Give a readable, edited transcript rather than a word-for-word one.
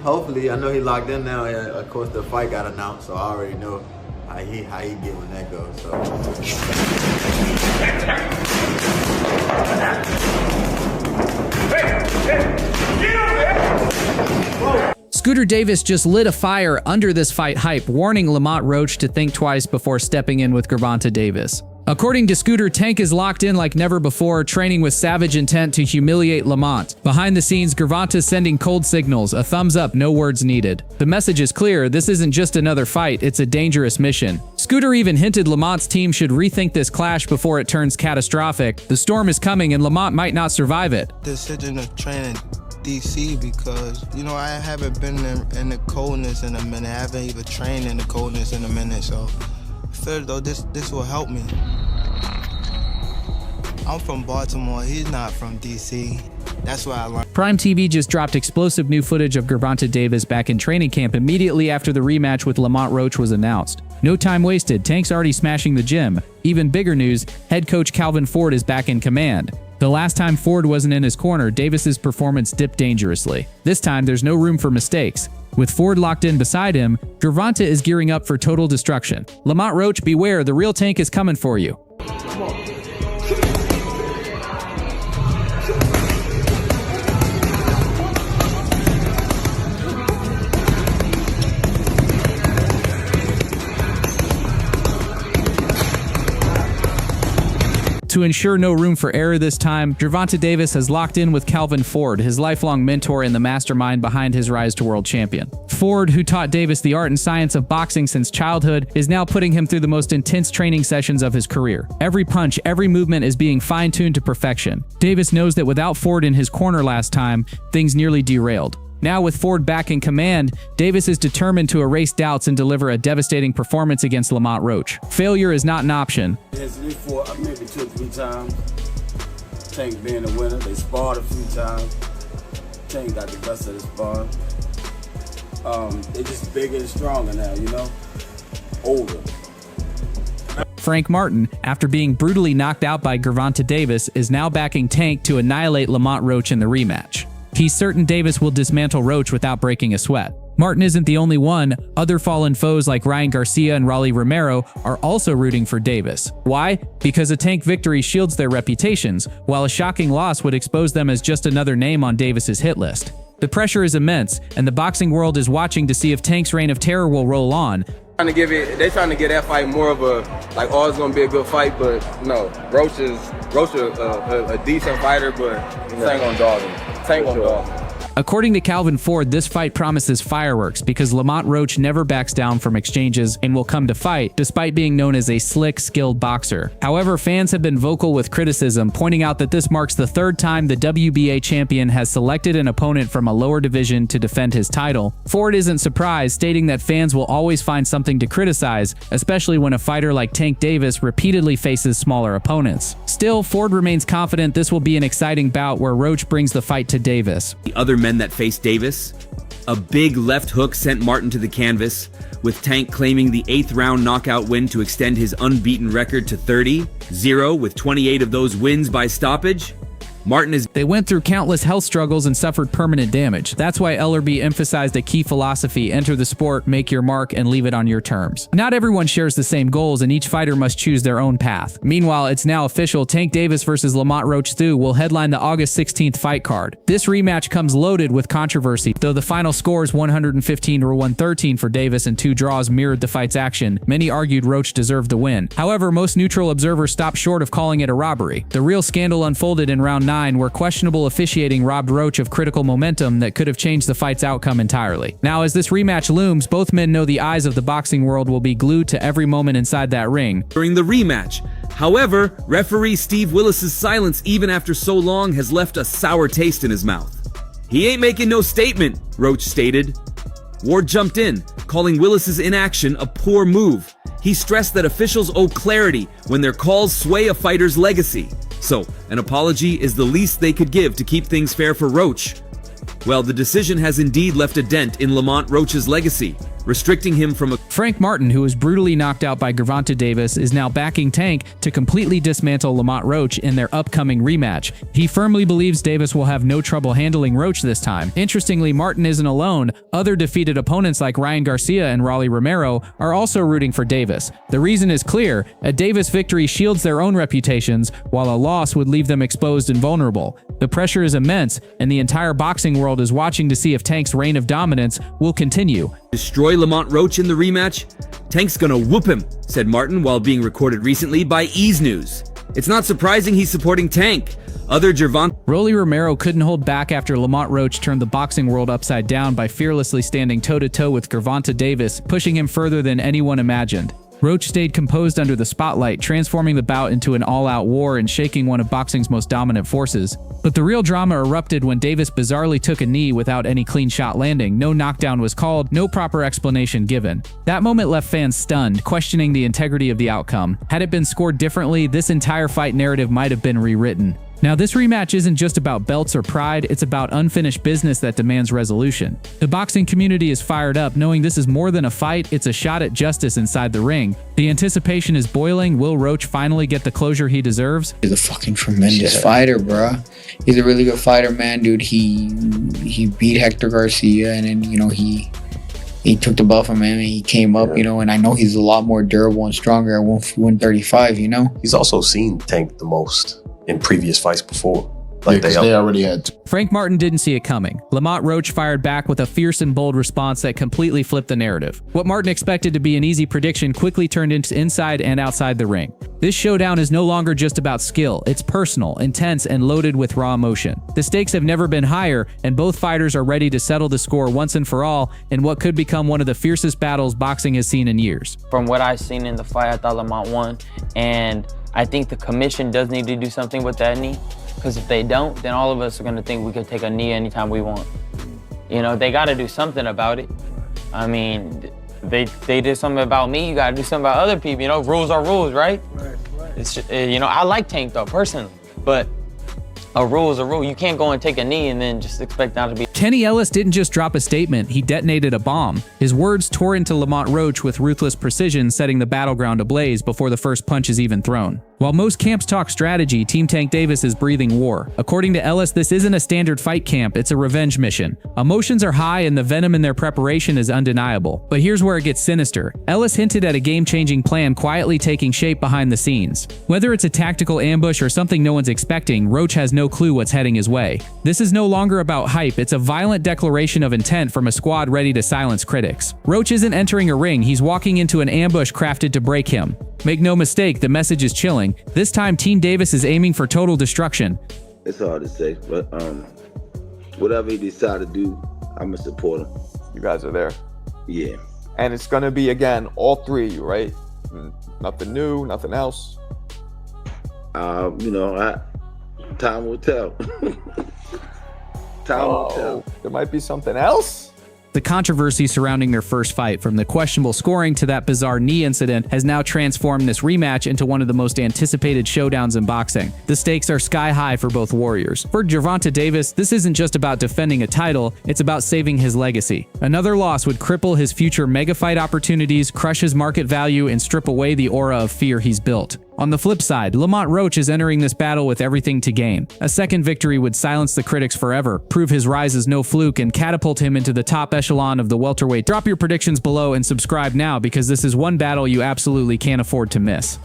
hopefully, I know he locked in now. Yeah, of course, the fight got announced, so I already know how he get when that goes. So. Scooter Davis just lit a fire under this fight hype, warning Lamont Roach to think twice before stepping in with Gervonta Davis. According to Scooter, Tank is locked in like never before, training with savage intent to humiliate Lamont. Behind the scenes, Gervonta is sending cold signals, a thumbs up, no words needed. The message is clear, this isn't just another fight, it's a dangerous mission. Scooter even hinted Lamont's team should rethink this clash before it turns catastrophic. The storm is coming and Lamont might not survive it. Decision of training DC because, you know, I haven't been in the coldness in a minute. I haven't even trained in the coldness in a minute, so I feel though this will help me. I'm from Baltimore, he's not from DC. That's why I learned. Prime TV just dropped explosive new footage of Gervonta Davis back in training camp immediately after the rematch with Lamont Roach was announced. No time wasted, Tank's already smashing the gym. Even bigger news, head coach Calvin Ford is back in command. The last time Ford wasn't in his corner, Davis's performance dipped dangerously. This time, there's no room for mistakes. With Ford locked in beside him, Gervonta is gearing up for total destruction. Lamont Roach, beware, the real Tank is coming for you. To ensure no room for error this time, Gervonta Davis has locked in with Calvin Ford, his lifelong mentor and the mastermind behind his rise to world champion. Ford, who taught Davis the art and science of boxing since childhood, is now putting him through the most intense training sessions of his career. Every punch, every movement is being fine-tuned to perfection. Davis knows that without Ford in his corner last time, things nearly derailed. Now with Ford back in command, Davis is determined to erase doubts and deliver a devastating performance against Lamont Roach. Failure is not an option. It's before, maybe 2 or 3 times. Tank being the winner, they sparred a few times. Tank got the best of the spar. They're just bigger and stronger now, you know? Older. Frank Martin, after being brutally knocked out by Gervonta Davis, is now backing Tank to annihilate Lamont Roach in the rematch. He's certain Davis will dismantle Roach without breaking a sweat. Martin isn't the only one. Other fallen foes like Ryan Garcia and Raleigh Romero are also rooting for Davis. Why? Because a Tank victory shields their reputations, while a shocking loss would expose them as just another name on Davis's hit list. The pressure is immense, and the boxing world is watching to see if Tank's reign of terror will roll on. They're trying to get that fight more of a, like, oh, it's gonna be a good fight, but no, Roach is a decent fighter, but Tank gonna dog him. Tank gonna dog him. According to Calvin Ford, this fight promises fireworks because Lamont Roach never backs down from exchanges and will come to fight, despite being known as a slick, skilled boxer. However, fans have been vocal with criticism, pointing out that this marks the 3rd time the WBA champion has selected an opponent from a lower division to defend his title. Ford isn't surprised, stating that fans will always find something to criticize, especially when a fighter like Tank Davis repeatedly faces smaller opponents. Still, Ford remains confident this will be an exciting bout where Roach brings the fight to Davis. The other men that faced Davis, a big left hook sent Martin to the canvas, with Tank claiming the 8th round knockout win to extend his unbeaten record to 30-0 with 28 of those wins by stoppage. They went through countless health struggles and suffered permanent damage. That's why Ellerbe emphasized a key philosophy: enter the sport, make your mark, and leave it on your terms. Not everyone shares the same goals, and each fighter must choose their own path. Meanwhile, it's now official: Tank Davis versus Lamont Roach II will headline the August 16th fight card. This rematch comes loaded with controversy. Though the final score is 115-113 for Davis and 2 draws mirrored the fight's action, many argued Roach deserved the win. However, most neutral observers stopped short of calling it a robbery. The real scandal unfolded in round 9, where questionable officiating robbed Roach of critical momentum that could have changed the fight's outcome entirely. Now, as this rematch looms, both men know the eyes of the boxing world will be glued to every moment inside that ring. During the rematch, however, referee Steve Willis's silence even after so long has left a sour taste in his mouth. "He ain't making no statement," Roach stated. Ward jumped in, calling Willis's inaction a poor move. He stressed that officials owe clarity when their calls sway a fighter's legacy. So, an apology is the least they could give to keep things fair for Roach. Well, the decision has indeed left a dent in Lamont Roach's legacy. restricting him from a Frank Martin, who was brutally knocked out by Gervonta Davis, is now backing Tank to completely dismantle Lamont Roach in their upcoming rematch. He firmly believes Davis will have no trouble handling Roach this time. Interestingly, Martin isn't alone. Other defeated opponents like Ryan Garcia and Rolly Romero are also rooting for Davis. The reason is clear: a Davis victory shields their own reputations, while a loss would leave them exposed and vulnerable. The pressure is immense, and the entire boxing world is watching to see if Tank's reign of dominance will continue. destroy Lamont Roach in the rematch? Tank's gonna whoop him, said Martin while being recorded recently by Ease News. It's not surprising he's supporting Tank. Other Gervonta Rolly Romero couldn't hold back after Lamont Roach turned the boxing world upside down by fearlessly standing toe-to-toe with Gervonta Davis, pushing him further than anyone imagined. Roach stayed composed under the spotlight, transforming the bout into an all-out war and shaking one of boxing's most dominant forces. But the real drama erupted when Davis bizarrely took a knee without any clean shot landing. No knockdown was called, no proper explanation given. That moment left fans stunned, questioning the integrity of the outcome. Had it been scored differently, this entire fight narrative might have been rewritten. Now, this rematch isn't just about belts or pride, it's about unfinished business that demands resolution. The boxing community is fired up, knowing this is more than a fight, it's a shot at justice inside the ring. The anticipation is boiling. Will Roach finally get the closure he deserves? He's a fucking tremendous fighter, bro. He's a really good fighter, man, dude. He beat Hector Garcia, and then, you know, he took the belt from him, and he came up, you know, and I know he's a lot more durable and stronger at 135, you know? He's also seen Tank the most in previous fights before. Like they already had. Frank Martin didn't see it coming. Lamont Roach fired back with a fierce and bold response that completely flipped the narrative. What Martin expected to be an easy prediction quickly turned into inside and outside the ring. This showdown is no longer just about skill. It's personal, intense, and loaded with raw emotion. The stakes have never been higher, and both fighters are ready to settle the score once and for all in what could become one of the fiercest battles boxing has seen in years. From what I've seen in the fight, I thought Lamont won, and I think the commission does need to do something with that knee, because if they don't, then all of us are going to think we could take a knee anytime we want. You know, they got to do something about it. I mean, they did something about me, you got to do something about other people. You know, rules are rules, right? Right. It's just, you know, I like Tank though, personally, but a rule is a rule. You can't go and take a knee and then just expect not to be. Kenny Ellis didn't just drop a statement, he detonated a bomb. His words tore into Lamont Roach with ruthless precision, setting the battleground ablaze before the first punch is even thrown. While most camps talk strategy, Team Tank Davis is breathing war. According to Ellis, this isn't a standard fight camp, it's a revenge mission. Emotions are high and the venom in their preparation is undeniable. But here's where it gets sinister. Ellis hinted at a game-changing plan quietly taking shape behind the scenes. Whether it's a tactical ambush or something no one's expecting, Roach has no clue what's heading his way. This is no longer about hype, it's a violent declaration of intent from a squad ready to silence critics. Roach isn't entering a ring, he's walking into an ambush crafted to break him. Make no mistake, the message is chilling. This time, Team Davis is aiming for total destruction. It's hard to say, but whatever he decides to do, I'm going to support him. You guys are there? Yeah. And it's going to be, again, all three of you, right? Nothing new, nothing else? You know, time will tell. Time will tell. There might be something else? The controversy surrounding their first fight, from the questionable scoring to that bizarre knee incident, has now transformed this rematch into one of the most anticipated showdowns in boxing. The stakes are sky high for both warriors. For Gervonta Davis, this isn't just about defending a title, it's about saving his legacy. Another loss would cripple his future mega fight opportunities, crush his market value, and strip away the aura of fear he's built. On the flip side, Lamont Roach is entering this battle with everything to gain. A second victory would silence the critics forever, prove his rise is no fluke, and catapult him into the top echelon of the welterweight. Drop your predictions below and subscribe now, because this is one battle you absolutely can't afford to miss.